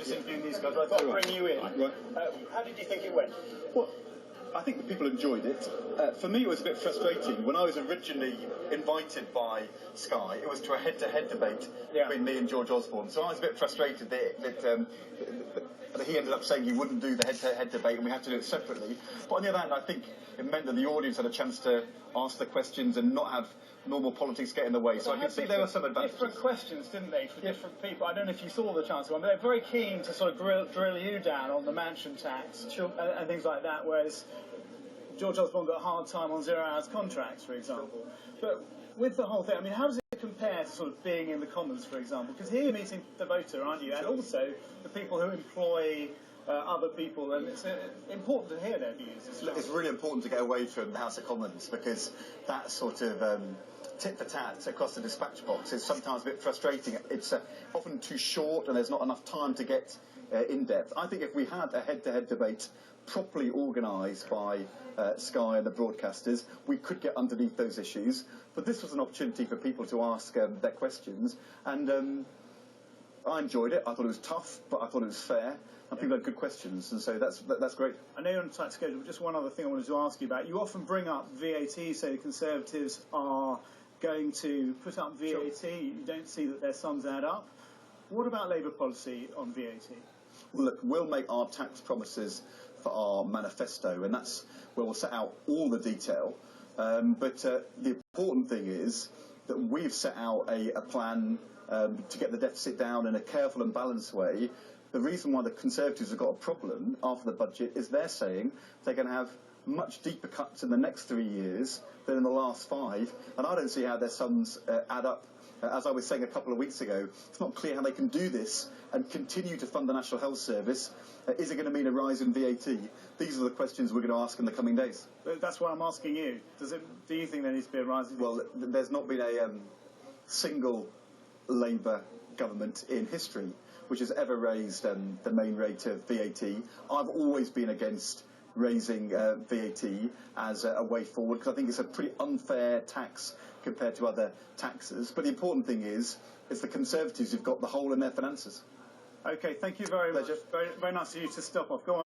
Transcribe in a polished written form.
just interviewing these guys. I thought I'd bring you in. Right. How did you think it went? Well, I think the people enjoyed it. For me, it was a bit frustrating. When I was originally invited by Sky, it was to a head-to-head debate between me and George Osborne. So I was a bit frustrated that he ended up saying he wouldn't do the head-to-head debate and we had to do it separately. But on the other hand, I think it meant that the audience had a chance to ask the questions and not have normal politics get in the way. But so I can see there were some advantages. Different questions, didn't they, for different people? I don't know if you saw the Chancellor one, but they're very keen to sort of drill you down on the mansion tax and things like that, whereas George Osborne got a hard time on 0 hours contracts, for example. But with the whole thing, I mean, how does it compare to sort of being in the Commons, for example? Because here you're meeting the voter, aren't you? And also the people who employ other people, and it's important to hear their views as well. It's really important to get away from the House of Commons because that sort of tit-for-tat across the dispatch box is sometimes a bit frustrating. It's often too short and there's not enough time to get in-depth. I think if we had a head-to-head debate properly organised by Sky and the broadcasters, we could get underneath those issues. But this was an opportunity for people to ask their questions, and I enjoyed it. I thought it was tough, but I thought it was fair, and people had good questions, and so that's great. I know you're on a tight schedule, but just one other thing I wanted to ask you about. You often bring up VAT, say the Conservatives are going to put up VAT. Sure. You don't see that their sums add up. What about Labour policy on VAT? Well, look, we'll make our tax promises for our manifesto, and that's where we'll set out all the detail. But the important thing is that we've set out a plan to get the deficit down in a careful and balanced way. The reason why the Conservatives have got a problem after the budget is they're saying they're going to have much deeper cuts in the next 3 years than in the last 5, and I don't see how their sums add up. As I was saying a couple of weeks ago, it's not clear how they can do this and continue to fund the National Health Service. Is it going to mean a rise in VAT? These are the questions we're going to ask in the coming days. That's why I'm asking you. Do you think there needs to be a rise in VAT? Well, there's not been a single Labour government in history which has ever raised the main rate of VAT. I've always been against raising VAT as a way forward because I think it's a pretty unfair tax compared to other taxes. But the important thing is the Conservatives who've got the hole in their finances. OK, thank you very much. Very, very nice of you to stop off. Go on.